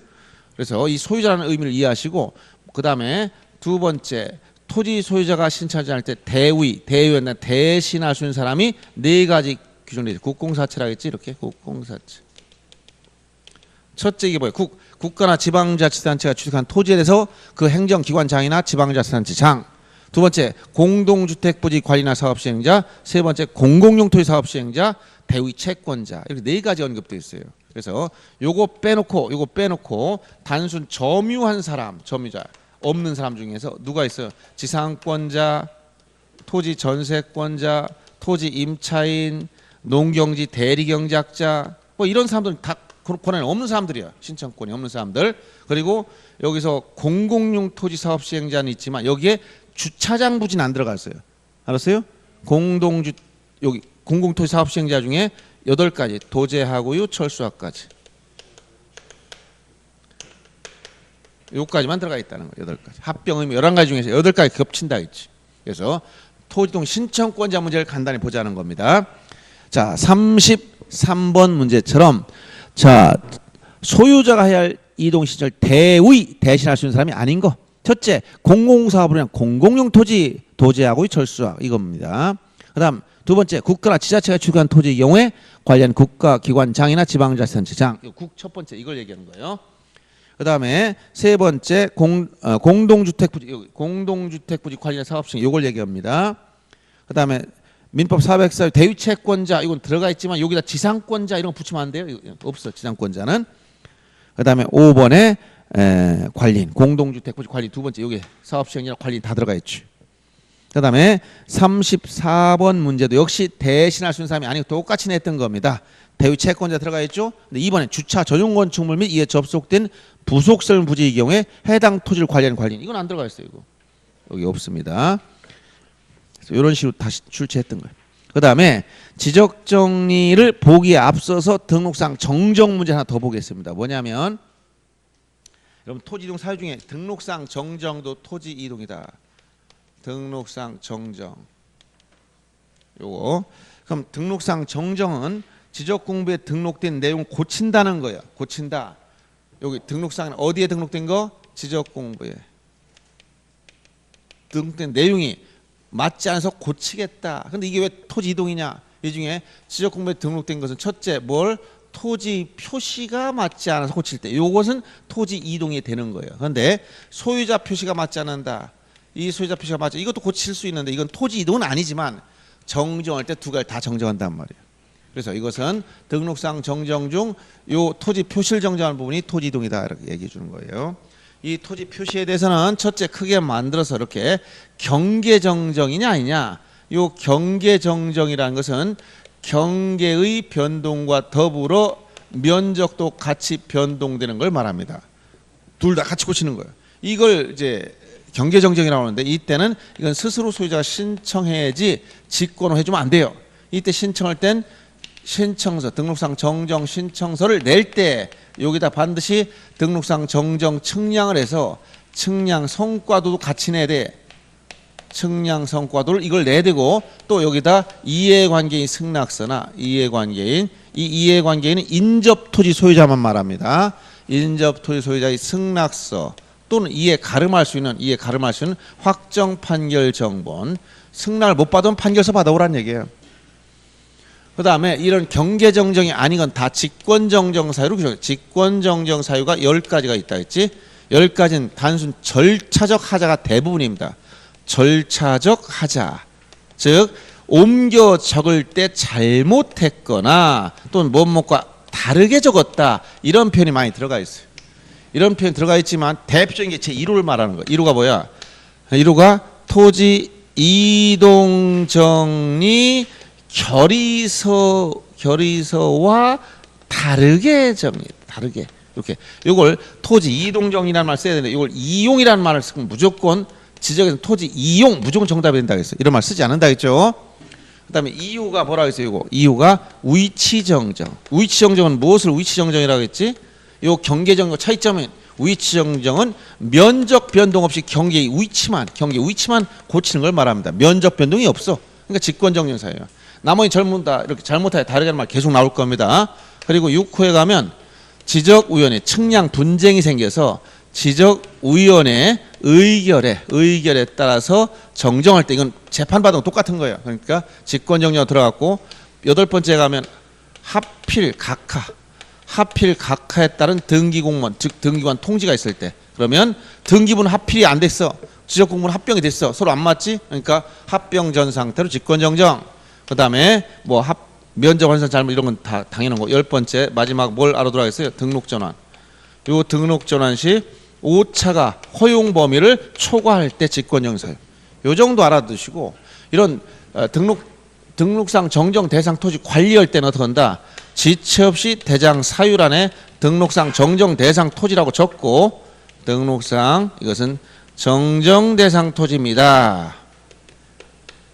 Speaker 1: 그래서 이 소유자라는 의미를 이해하시고 그다음에 두 번째 토지 소유자가 신청하지 않을 때 대위나 대신할 수 있는 사람이 네 가지 규정이 있어요. 국공사체라겠지, 이렇게 국공사체. 첫째 이게 뭐예요? 국가나 지방자치단체가 취득한 토지에 대해서 그 행정기관장이나 지방자치단체장. 두 번째 공동주택부지 관리나 사업시행자. 세 번째 공공용 토지 사업시행자, 대위 채권자. 이렇게 네 가지 언급되어 있어요. 그래서 요거 빼놓고 단순 점유한 사람, 점유자 없는 사람 중에서 누가 있어요? 지상권자, 토지 전세권자, 토지 임차인, 농경지 대리경작자, 뭐 이런 사람들은 다 권한이 없는 사람들이야. 신청권이 없는 사람들. 그리고 여기서 공공용 토지 사업 시행자는 있지만 여기에 주차장 부지는 안 들어갔어요. 알았어요? 여기 공공토지 사업 시행자 중에 8가지 도제하고요 철수학까지 요까지만 들어가 있다는 거예요. 8가지 합병 의미 11가지 중에서 8가지 겹친다 했지. 그래서 토지동 신청권자 문제를 간단히 보자는 겁니다. 자, 33번 문제처럼 자, 소유자가 해야 할 이동 신청을 대신할 수 있는 사람이 아닌 거. 첫째, 공공사업으로 한 공공용 토지 도제하고 철수학 이겁니다. 그다음 두 번째, 국가나 지자체가 취득한 토지의 경우에 관련 국가기관장이나 지방자치단체장. 첫 번째 이걸 얘기하는 거예요. 그다음에 세 번째 공동주택부지 관련 사업시행 이걸 얘기합니다. 그다음에 민법 404 대위채권자 이건 들어가 있지만 여기다 지상권자 이런 거 붙이면 안 돼요. 없어 지상권자는. 그다음에 5번에 관리인 공동주택부지 관리 두 번째 여기 사업시행이나 관리인 다 들어가 있죠. 그다음에 34번 문제도 역시 대신할 수 있는 사람이 아니고 똑같이 냈던 겁니다. 대위 채권자 들어가 있죠. 근데 이번에 주차 전용 건축물 및 이에 접속된 부속설 부지의 경우에 해당 토지를 관리하는 관리인 이건 안 들어가 있어요. 이거 여기 없습니다. 그래서 이런 식으로 다시 출제했던 거예요. 그다음에 지적 정리를 보기에 앞서서 등록상 정정 문제 하나 더 보겠습니다. 뭐냐면 여러분 토지 이동 사유 중에 등록상 정정도 토지 이동이다. 등록상 정정 요거 그럼 등록상 정정은 지적공부에 등록된 내용을 고친다는 거예요. 고친다. 여기 등록상은 어디에 등록된 거? 지적공부에 등록된 내용이 맞지 않아서 고치겠다. 근데 이게 왜 토지 이동이냐? 이 중에 지적공부에 등록된 것은 첫째 뭘? 토지 표시가 맞지 않아서 고칠 때 요것은 토지 이동이 되는 거예요. 그런데 소유자 표시가 맞지 않는다. 이 소유자 표시가 맞죠. 이것도 고칠 수 있는데 이건 토지 이동은 아니지만 정정할 때 두 가지 다 정정한단 말이에요. 그래서 이것은 등록상 정정 중 요 토지 표시를 정정하는 부분이 토지 이동이다 이렇게 얘기해 주는 거예요. 이 토지 표시에 대해서는 첫째 크게 만들어서 이렇게 경계 정정이냐 아니냐. 요 경계 정정이라는 것은 경계의 변동과 더불어 면적도 같이 변동되는 걸 말합니다. 둘 다 같이 고치는 거예요. 이걸 이제 경계정정이라고 하는데 이때는 이건 스스로 소유자가 신청해야지 직권을 해주면 안 돼요. 이때 신청할 땐 신청서, 등록상 정정 신청서를 낼 때 여기다 반드시 등록상 정정 측량을 해서 측량 성과도도 같이 내야 돼. 측량 성과도를 이걸 내야 되고 또 여기다 이해관계인 승낙서나 이해관계인 이 이해관계인은 인접토지 소유자만 말합니다. 인접토지 소유자의 승낙서 또는 이해 가름할 수 있는 확정 판결 정본 승낙을 못 받으면 판결서 받아오란 얘기예요. 그 다음에 이런 경계정정이 아닌 건 다 직권정정 사유로 규정해요. 직권정정 사유가 10가지가 있다 했지. 10가지는 단순 절차적 하자가 대부분입니다. 절차적 하자, 즉 옮겨 적을 때 잘못했거나 또는 뭐뭐과 다르게 적었다 이런 표현이 많이 들어가 있어요. 이런 표현 들어가 있지만 대표적인 게 제1호를 말하는 거예요. 1호가 뭐야? 1호가 토지 이동정리 결의서와 다르게 정리, 다르게 이렇게 이걸 토지 이동정리라는 말 써야 되는데 이걸 이용이라는 말을 쓰면 무조건 지적에서 토지 이용 무조건 정답이 된다 했어요. 이런 말 쓰지 않는다 했죠. 그다음에 2호가 뭐라고 했어요? 이거 2호가 위치정정. 위치정정은 무엇을 위치정정이라고 했지? 요 경계정정 차이점은 위치정정은 면적 변동 없이 경계 위치만 고치는 걸 말합니다. 면적 변동이 없어. 그러니까 직권정정 사유야. 나머지 전부 다 이렇게 잘못하여 다르게 하는 말 계속 나올 겁니다. 그리고 6호에 가면 지적위원회 측량 분쟁이 생겨서 지적위원회 의결에 따라서 정정할 때 이건 재판받으면 똑같은 거예요. 그러니까 직권정정 들어갔고 8번째 가면 하필 각하에 따른 등기공무원 즉 등기관 통지가 있을 때 그러면 등기부는 하필이 안 됐어. 지적공무원 합병이 됐어. 서로 안 맞지? 그러니까 합병전 상태로 직권정정. 그 다음에 뭐 면적 환산 잘못 이런 건 다 당연한 거. 10번째 마지막 뭘 알아두라겠어요? 등록전환. 요 등록전환 시 오차가 허용 범위를 초과할 때 직권정사유. 요 정도 알아두시고 이런 등록상 정정 대상 토지 관리할 때는 어떻게 한다? 지체 없이 대장 사유란에 등록상 정정 대상 토지라고 적고 등록상 이것은 정정 대상 토지입니다.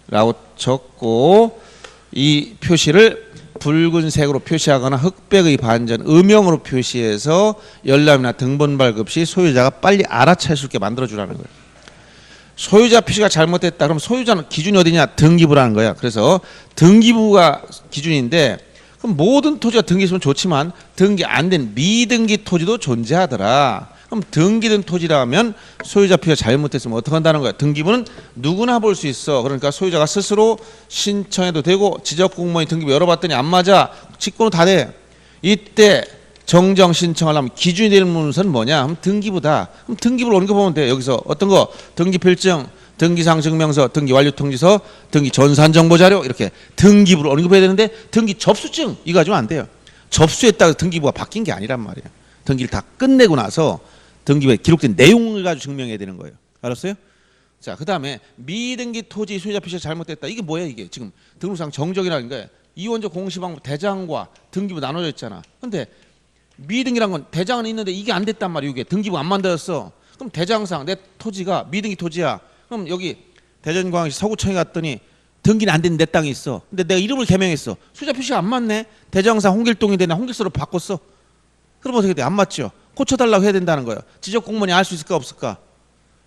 Speaker 1: 라고 적고 이 표시를 붉은색으로 표시하거나 흑백의 반전 음영으로 표시해서 열람이나 등본 발급 시 소유자가 빨리 알아챌 수 있게 만들어주라는 거예요. 소유자 표시가 잘못됐다 그럼 소유자는 기준이 어디냐? 등기부라는 거야. 그래서 등기부가 기준인데 그럼 모든 토지가 등기 있으면 좋지만 등기 안 된 미등기 토지도 존재하더라. 그럼 등기된 토지라면 소유자 표시가 잘못됐으면 어떻게 한다는 거야? 등기부는 누구나 볼 수 있어. 그러니까 소유자가 스스로 신청해도 되고 지적공무원이 등기부 열어봤더니 안 맞아. 직권은 다 돼. 이때 정정 신청하려면 기준이 되는 문서는 뭐냐? 그럼 등기부다. 그럼 등기부를 언급하면 돼. 여기서 어떤 거? 등기필증, 등기상증명서, 등기완료통지서, 등기전산정보자료 이렇게 등기부를 언급해야 되는데 등기 접수증 이거 가지고 안 돼요. 접수했다고 등기부가 바뀐 게 아니란 말이에요. 등기를 다 끝내고 나서 등기부에 기록된 내용을 가지고 증명해야 되는 거예요. 알았어요? 자, 그 다음에 미등기 토지 소유자 표시가 잘못됐다. 이게 뭐야 이게? 지금 등록상 정정이라는 게 이원적 공시방법 대장과 등기부 나눠져 있잖아. 근데 미등기란 건 대장은 있는데 이게 안 됐단 말이야. 이게 등기부 안 만들었어. 그럼 대장상 내 토지가 미등기 토지야. 그럼 여기 대전광역시 서구청에 갔더니 등기는 안 된 내 땅이 있어. 근데 내가 이름을 개명했어. 소유자 표시가 안 맞네. 대장상 홍길동이 되나 홍길서로 바꿨어. 그럼 어떻게 돼? 안 맞죠? 고쳐달라고 해야 된다는 거예요. 지적공무원이 알 수 있을까 없을까?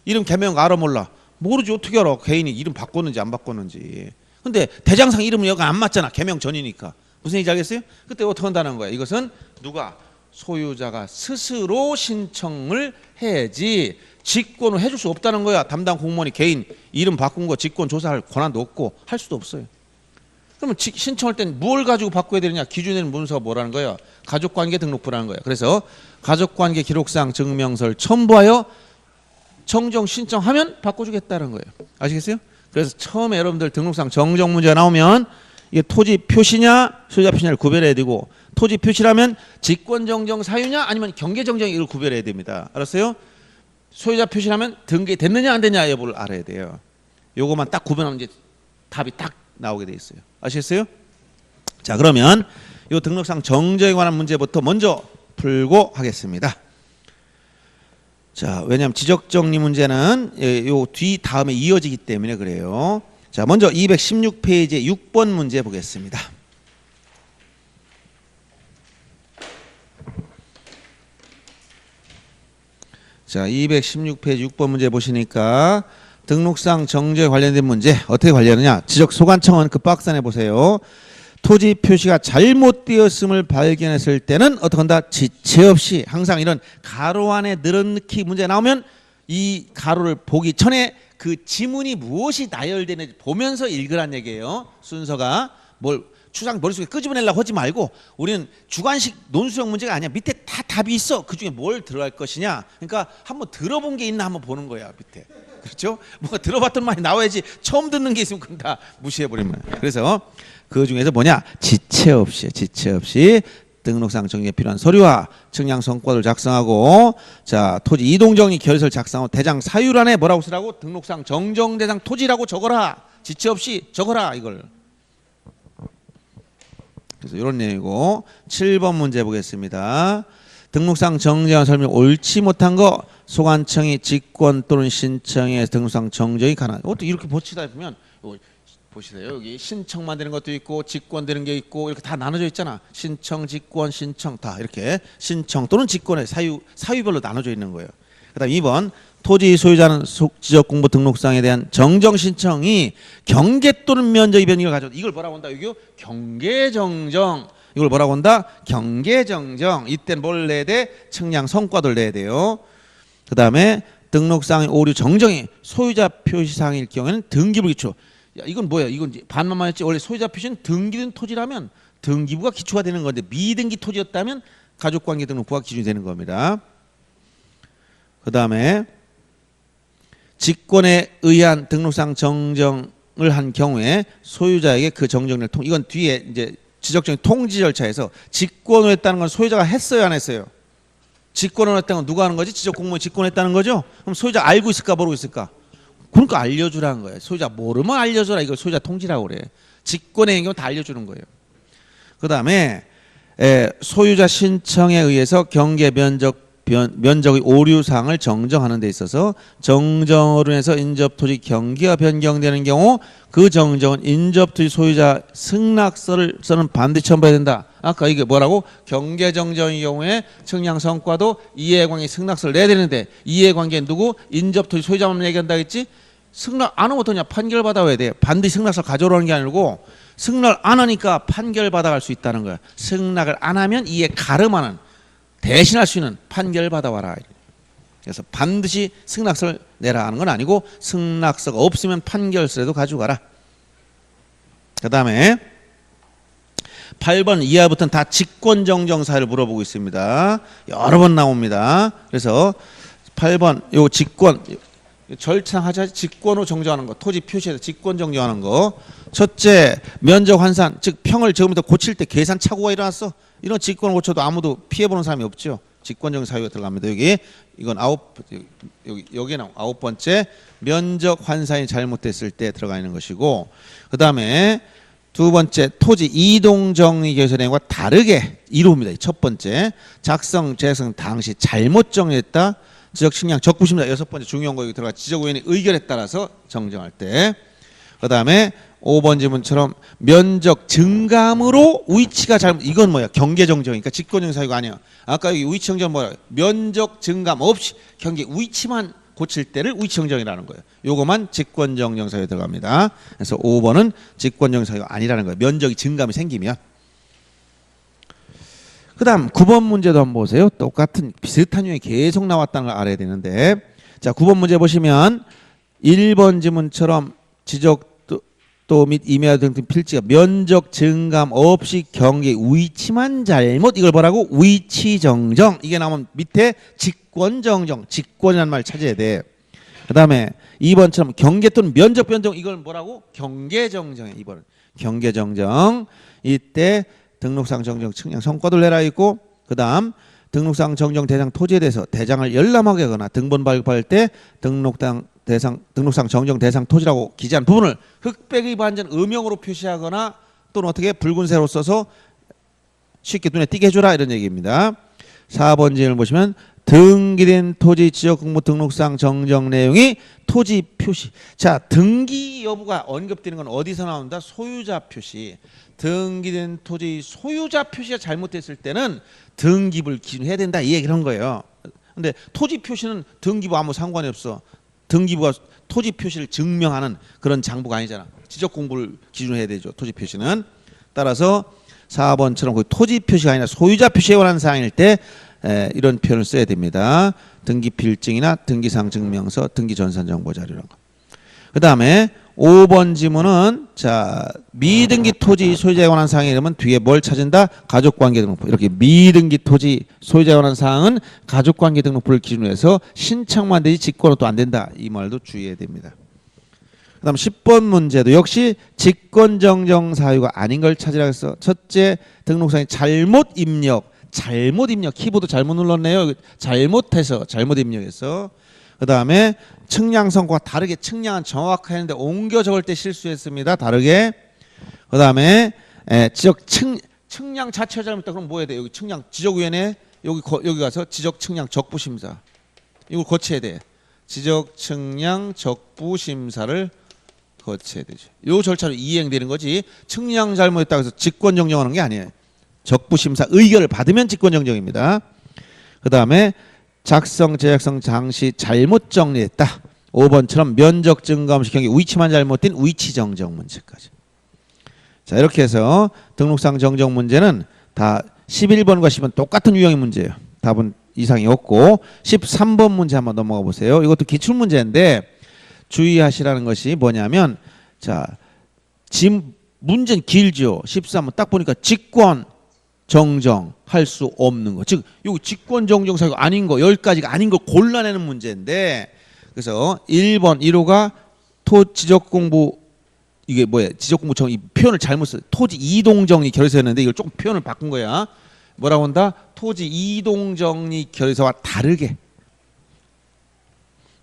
Speaker 1: 이름 개명 알아 몰라? 모르지. 어떻게 알아? 개인이 이름 바꿨는지 안 바꿨는지. 근데 대장상 이름은 여기 안 맞잖아. 개명 전이니까. 무슨 얘기인지 알겠어요? 그때 어떻게 한다는 거야? 이것은 누가? 소유자가 스스로 신청을 해야지 직권을 해줄 수 없다는 거야. 담당 공무원이 개인 이름 바꾼 거 직권 조사할 권한도 없고 할 수도 없어요. 그러면 신청할 땐 뭘 가지고 바꿔야 되느냐? 기준에는 문서가 뭐라는 거예요? 가족관계 등록부라는 거예요. 그래서 가족관계 기록상 증명서를 첨부하여 정정 신청하면 바꿔주겠다는 거예요. 아시겠어요? 그래서 처음에 여러분들 등록상 정정 문제가 나오면 이게 토지 표시냐 소유자 표시냐를 구별해야 되고 토지 표시라면 직권정정 사유냐 아니면 경계정정 이걸 구별해야 됩니다. 알았어요? 소유자 표시라면 등기됐느냐 안 됐냐 여부를 알아야 돼요. 요것만 딱 구분하면 이제 답이 딱 나오게 돼 있어요. 아시겠어요? 자, 그러면 이 등록상 정정에 관한 문제부터 먼저 풀고 하겠습니다. 자, 왜냐하면 지적정리 문제는 요 뒤 다음에 이어지기 때문에 그래요. 자, 먼저 216페이지 6번 문제 보겠습니다. 자, 216페이지 6번 문제 보시니까 등록상 정지에 관련된 문제 어떻게 관리하느냐. 지적소관청은 그 박스 안에 보세요. 토지 표시가 잘못되었음을 발견했을 때는 어떻게 한다? 지체 없이 항상 이런 가로 안에 늘어넣기 문제 나오면 이 가로를 보기 전에 그 지문이 무엇이 나열되는지 보면서 읽으란 얘기예요. 순서가 뭘 추상 머릿속에 끄집어내려고 하지 말고 우리는 주관식 논술형 문제가 아니야. 밑에 다 답이 있어. 그중에 뭘 들어갈 것이냐. 그러니까 한번 들어본 게 있나 한번 보는 거야. 밑에. 그렇죠? 뭔가 들어봤던 말이 나와야지. 처음 듣는 게 있으면 그건 다 무시해버리면. 그래서 그 중에서 뭐냐? 지체 없이 등록상 정리에 필요한 서류와 측량 성과를 작성하고, 자, 토지 이동정리 결의서를 작성하고 대장 사유란에 뭐라고 쓰라고? 등록상 정정 대상 토지라고 적어라. 지체 없이 적어라 이걸. 그래서 이런 내용이고 7번 문제 보겠습니다. 등록상 정정한 설명 옳지 못한 거 소관청이 직권 또는 신청에 등록상 정정이 가능한. 어떻게 이렇게 보시다 보면 보시세요. 여기 신청만 되는 것도 있고 직권 되는 게 있고 이렇게 다 나눠져 있잖아. 신청, 직권, 신청 다 이렇게 신청 또는 직권의 사유별로 나눠져 있는 거예요. 그다음 2번 토지 소유자는 지적공부 등록상에 대한 정정 신청이 경계 또는 면적 이변을 가져. 이걸 뭐라고 한다? 여기요. 경계정정. 이걸 뭐라고 한다? 경계정정. 이때는 뭘 내야 돼? 측량 성과를 내야 돼요. 그다음에 등록상의 오류 정정이 소유자 표시상일 경우에는 등기부 기초. 야, 이건 뭐야? 이건 반만만 했지. 원래 소유자 표시는 등기된 토지라면 등기부가 기초가 되는 건데 미등기 토지였다면 가족관계 등록부가 기준이 되는 겁니다. 그다음에 직권에 의한 등록상 정정을 한 경우에 소유자에게 그 정정을 이건 뒤에 이제 지적정리 통지 절차에서 직권을 했다는 건 소유자가 했어요, 안 했어요? 직권을 했다는 건 누가 하는 거지? 지적공무원이 직권했다는 거죠? 그럼 소유자 알고 있을까 모르고 있을까? 그러니까 알려주라는 거예요. 소유자 모르면 알려줘라. 이걸 소유자 통지라고 그래. 직권의 행위는 다 알려주는 거예요. 그 다음에 소유자 신청에 의해서 경계 면적의 오류사항을 정정하는 데 있어서 정정으로 인해서 인접토지 경계가 변경되는 경우 그 정정은 인접토지 소유자 승낙서를 반드시 첨부해야 된다. 아까 이게 뭐라고? 경계정정의 경우에 측량성과도 이해관계 승낙서를 내야 되는데 이해관계는 누구? 인접토지 소유자만 얘기한다 했지? 승낙 안 하면 어떠냐? 판결받아와야 돼. 반드시 승낙서 가져오라는 게 아니고 승낙을 안 하니까 판결받아갈 수 있다는 거야. 승낙을 안 하면 이에 가름하는 대신할 수 있는 판결 받아와라. 그래서 반드시 승낙서를 내라 하는 건 아니고 승낙서가 없으면 판결서라도 가져가라. 그 다음에 8번 이하부터는 다 직권정정 사유를 물어보고 있습니다. 여러 번 나옵니다. 그래서 8번 요 직권 절차하자. 직권으로 정정하는 거, 토지 표시에서 직권 정정하는 거. 첫째, 면적 환산, 즉 평을 지금부터 고칠 때 계산 착오가 일어났어. 이런 직권을 고쳐도 아무도 피해보는 사람이 없죠. 직권정정 사유가 들어갑니다. 여기 이건 여기에 나온 9번째 면적 환산이 잘못됐을 때 들어가 있는 것이고, 그 다음에 두 번째 토지 이동정리 개설행위와 다르게 이루입니다. 첫 번째 작성 재생 당시 잘못 정리했다. 지적 측량 적부심이다. 6번째 중요한 거 여기 들어가. 지적위원회 의결에 따라서 정정할 때. 그 다음에 5번 지문처럼 면적 증감으로 위치가 잘못. 이건 뭐야? 경계정정이니까 직권정 사유가 아니야. 아까 여기 위치정정 뭐야? 면적 증감 없이 경계 위치만 고칠 때를 위치정정이라는 거예요. 요거만 직권정정 사유에 들어갑니다. 그래서 5번은 직권정정 사유가 아니라는 거예요. 면적이 증감이 생기면. 그 다음 9번 문제도 한번 보세요. 똑같은 비슷한 유형이 계속 나왔다는 걸 알아야 되는데, 자 9번 문제 보시면 1번 지문처럼 지적도 및 임야 등 필지가 면적 증감 없이 경계 위치만 잘못, 이걸 뭐라고? 위치정정. 이게 나오면 밑에 직권정정, 직권이라는 말 찾아야 돼. 그 다음에 2번처럼 경계 또는 면적 변경, 이걸 뭐라고? 경계정정이에요. 2번은 경계정정. 이때 등록상 정정 측량 성과도 내라 있고, 그 다음 등록상 정정 대상 토지에 대해서 대장을 열람하게 하거나 등본 발급할 때 등록상 정정 대상 토지라고 기재한 부분을 흑백의 반전 음영으로 표시하거나 또는 어떻게 붉은 세로 써서 쉽게 눈에 띄게 해줘라, 이런 얘기입니다. 4번 질문을 보시면 등기된 토지 지적공부 등록상 정정 내용이 토지 표시. 자, 등기 여부가 언급되는 건 어디서 나온다? 소유자 표시. 등기된 토지 소유자 표시가 잘못됐을 때는 등기부를 기준해야 된다 이 얘기를 한 거예요. 근데 토지 표시는 등기부 아무 상관이 없어. 등기부가 토지 표시를 증명하는 그런 장부가 아니잖아. 지적 공부를 기준해야 되죠. 토지 표시는. 따라서 4번처럼 그 토지 표시가 아니라 소유자 표시에 관한 사항일 때 이런 표현을 써야 됩니다. 등기 필증이나 등기상 증명서, 등기 전산 정보 자료 이런 거. 그다음에 5번 지문은 자, 미등기 토지 소유자에 관한 사항이 이러면 뒤에 뭘 찾은다? 가족관계 등록부. 이렇게 미등기 토지 소유자에 관한 사항은 가족관계 등록부를 기준으로 해서 신청만 되지 직권은 또 안 된다. 이 말도 주의해야 됩니다. 그다음 10번 문제도 역시 직권 정정 사유가 아닌 걸 찾으라고 했어. 첫째, 등록상에 잘못 입력 키보드 잘못 눌렀네요. 잘못해서 잘못 입력했어. 그다음에 측량 성과가 다르게 측량은 정확하게 했는데 옮겨 적을 때 실수했습니다. 다르게. 그다음에 지적 측량 자체가 잘못했다. 그럼 뭐 해야 돼? 여기 측량 지적위원회 여기 가서 지적 측량 적부 심사. 이걸 거쳐야 돼. 지적 측량 적부 심사를 거쳐야 되죠. 요 절차로 이행되는 거지. 측량 잘못했다고 해서 직권 정정하는 게 아니에요. 적부 심사 의결을 받으면 직권 정정입니다. 그다음에 작성, 제작성 장시 잘못 정리했다. 5번처럼 면적 증가음식 경기 위치만 잘못된 위치 정정 문제까지. 자, 이렇게 해서 등록상 정정 문제는 다 11번과 10번 똑같은 유형의 문제예요. 답은 이상이 없고 13번 문제 한번 넘어가 보세요. 이것도 기출 문제인데 주의하시라는 것이 뭐냐면 자, 지금 문제는 길죠. 13번 딱 보니까 직권 정정할 수 없는 거. 즉 여기 직권 정정 사유가 아닌 거 10가지가 아닌 걸 골라내는 문제인데 그래서 1번 1호가 지적 공부 이게 뭐야? 지적 공부 정 이 표현을 잘못 써. 토지 이동 정리 결의서였는데 이걸 조금 표현을 바꾼 거야. 뭐라고 한다? 토지 이동 정리 결의서와 다르게.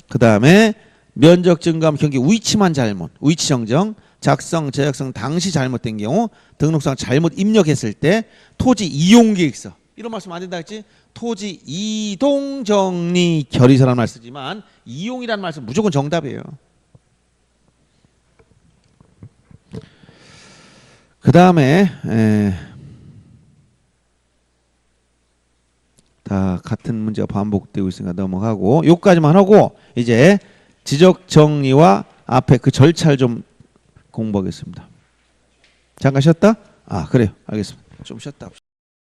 Speaker 1: 그다음에 면적 증가하면 경기 위치만 잘못. 위치 정정. 작성, 제작성 당시 잘못된 경우 등록상 잘못 입력했을 때 토지 이용 계획서 이런 말씀 안 된다 했지? 토지 이동 정리 결의서라는 말 쓰지만 이용이라는 말씀 무조건 정답이에요. 그 다음에 다 같은 문제가 반복되고 있으니까 넘어가고 요까지만 하고 이제 지적 정리와 앞에 그 절차를 좀 공부하겠습니다. 잠깐 쉬었다? 아, 그래요. 알겠습니다. 좀 쉬었다.